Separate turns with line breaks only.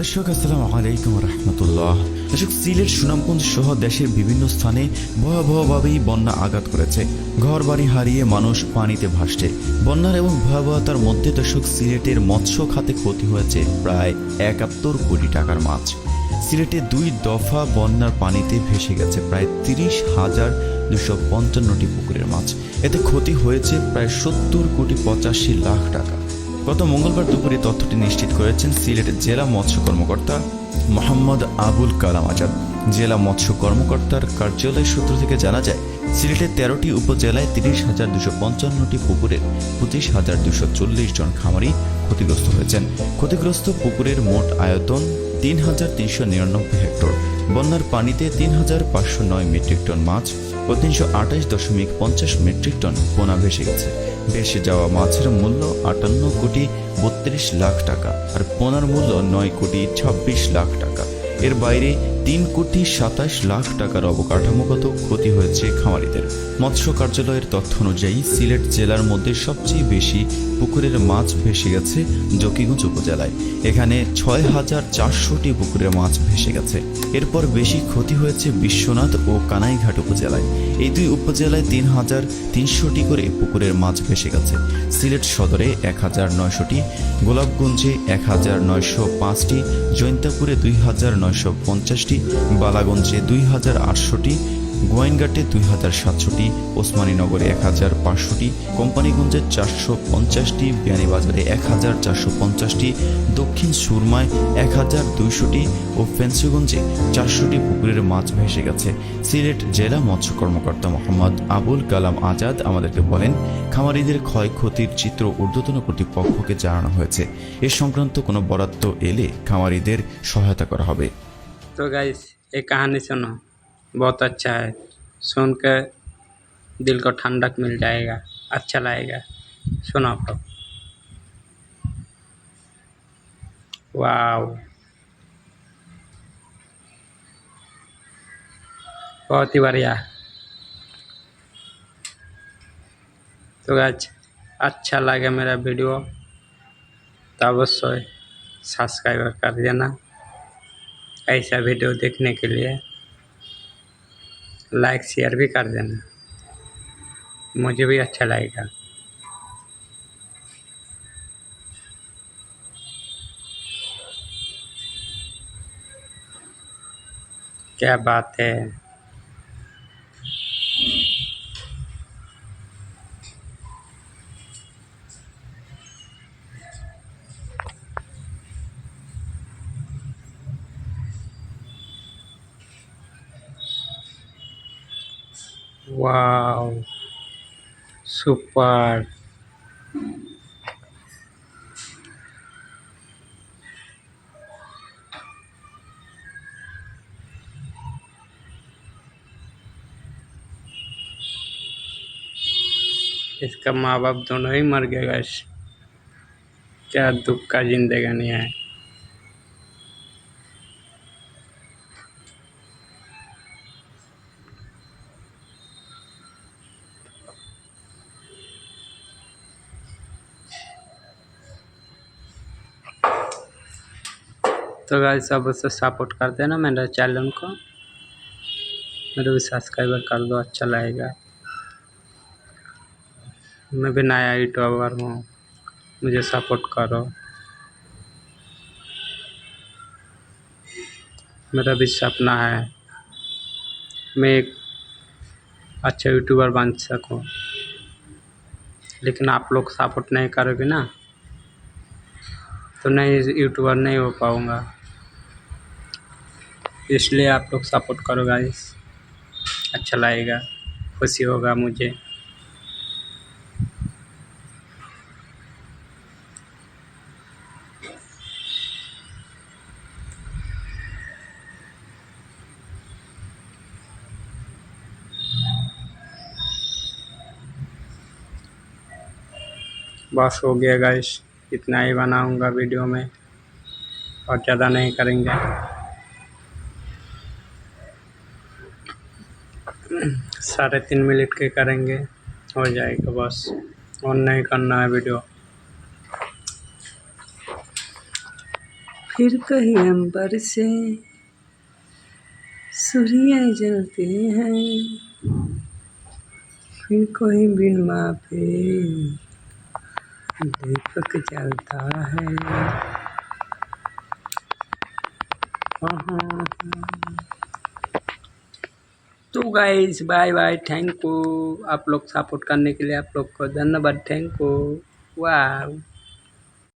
দর্শক আসসালামু আলাইকুম রহমতুল্লাহ। দর্শক, সিলেট সুনামগঞ্জ সহ দেশের বিভিন্ন স্থানে ভয়াবহভাবেই বন্যা আঘাত করেছে। ঘর বাড়ি হারিয়ে মানুষ পানিতে ভাসছে। বন্যার এবং ভয়াবহতার মধ্যে দর্শক, সিলেটের মৎস্য খাতে ক্ষতি হয়েছে প্রায় ৭১ কোটি টাকার মাছ। সিলেটে ২ দফা বন্যার পানিতে ভেসে গেছে প্রায় ৩০,২৫৫টি পুকুরের মাছ। এতে ক্ষতি হয়েছে প্রায় ৭০,৮৫,০০,০০০ টাকা। গত মঙ্গলবার দুপুরে তথ্যটি নিশ্চিত করেছেন সিলেটের জেলা মৎস্য কর্মকর্তা মোহাম্মদ আবুল কালাম আজাদ। জেলা মৎস্য কর্মকর্তার কার্যালয় সূত্র থেকে জানা যায়, সিলেটের ১৩টি উপজেলায় ৩০,২৫৫টি পুকুরের ২৫,২৪০ জন খামারি ক্ষতিগ্রস্ত হয়েছেন। ক্ষতিগ্রস্ত পুকুরের মোট আয়তন ৩,৩৯৯ হেক্টর। বন্যার পানিতে ৩,৫০৯ মেট্রিক টন মাছ ও ৩২৮.৫০ মেট্রিক টন পোনা ভেসে গেছে। ভেসে যাওয়া মাছের মূল্য ৫৮,৩২,০০,০০০ টাকা আর পোনার মূল্য ৯,২৬,০০,০০০ টাকা। এর বাইরে ৩,২৭,০০,০০০ টাকার অবকাঠামোগত ক্ষতি হয়েছে খামারিদের। মৎস্য কার্যালয়ের তথ্য অনুযায়ী সিলেট জেলার মধ্যে সবচেয়ে বেশি পুকুরের মাছ ভেসে গেছে জকিগঞ্জ উপজেলায়। এখানে ৬,৪০০টি পুকুরের মাছ ভেসে গেছে। এরপর বেশি ক্ষতি হয়েছে বিশ্বনাথ ও কানাইঘাট উপজেলায়। এই ২ উপজেলায় ৩,৩০০টি করে পুকুরের মাছ ভেসে গেছে। সিলেট সদরে ১,৯০০টি, গোলাপগঞ্জে ১,৯০৫টি, জৈন্তাপুরে ২,৯৫০টি, বালাগঞ্জে ২,৮০০টি, গোয়াইনঘাটে ২,৭০০টি, ওসমানীনগরে ১,৫০০টি, কোম্পানিগঞ্জে ৪৫০টি, বিয়ানীবাজারে ১,৪৫০টি, দক্ষিণ সুরমায় ১,২০০টি ও ফেন্সিগঞ্জে ৪০০টি পুকুরের মাছ ভেসে গেছে। সিলেট জেলা মৎস্য কর্মকর্তা মোহাম্মদ আবুল কালাম আজাদ আমাদেরকে বলেন, খামারিদের ক্ষয়ক্ষতির চিত্র ঊর্ধ্বতন কর্তৃপক্ষকে জানানো হয়েছে। এ সংক্রান্ত কোনো বরাদ্দ এলে খামারিদের সহায়তা করা হবে।
तो गाइस, एक कहानी सुनो, बहुत अच्छा है। सुन के दिल को ठंडक मिल जाएगा, अच्छा लगेगा। सुनो आप लोग। वाओ, बहुत ही बढ़िया। तो गाइस, अच्छा लगे मेरा वीडियो तो अवश्य सब्सक्राइब कर देना। ऐसा वीडियो देखने के लिए लाइक शेयर भी कर देना, मुझे भी अच्छा लगेगा। क्या बात है। Wow, super. इसका माँ बाप दोनों ही मर गए गाइस। क्या दुख का जिंदगानी है। तो गाइस, सब उससे सपोर्ट कर देना मेरे चैनल को, मेरे भी सब्सक्राइबर कर दो, अच्छा लगेगा। मैं भी नया यूट्यूबर हूँ, मुझे सपोर्ट करो। मेरा भी सपना है मैं एक अच्छा यूट्यूबर बन सकूं, लेकिन आप लोग सपोर्ट नहीं करोगे ना, तो नहीं यूट्यूबर नहीं हो पाऊँगा। इसलिए आप लोग सपोर्ट करो गाइस, अच्छा लगेगा, खुशी होगा मुझे। बस हो गया गाइस, इतना ही बनाऊंगा वीडियो में और ज़्यादा नहीं करेंगे। 3.5 मिनट के करेंगे, हो जाएगा बस, और नहीं करना है वीडियो। फिर कहीं अंबर से सूर्य जलते हैं, फिर कोई बिन मापे दीपक जलता है। हाँ। तो guys bye bye, thank you आप लोग सपोर्ट करने के लिए, आप लोग को धन्यवाद, थैंक यू। वाह।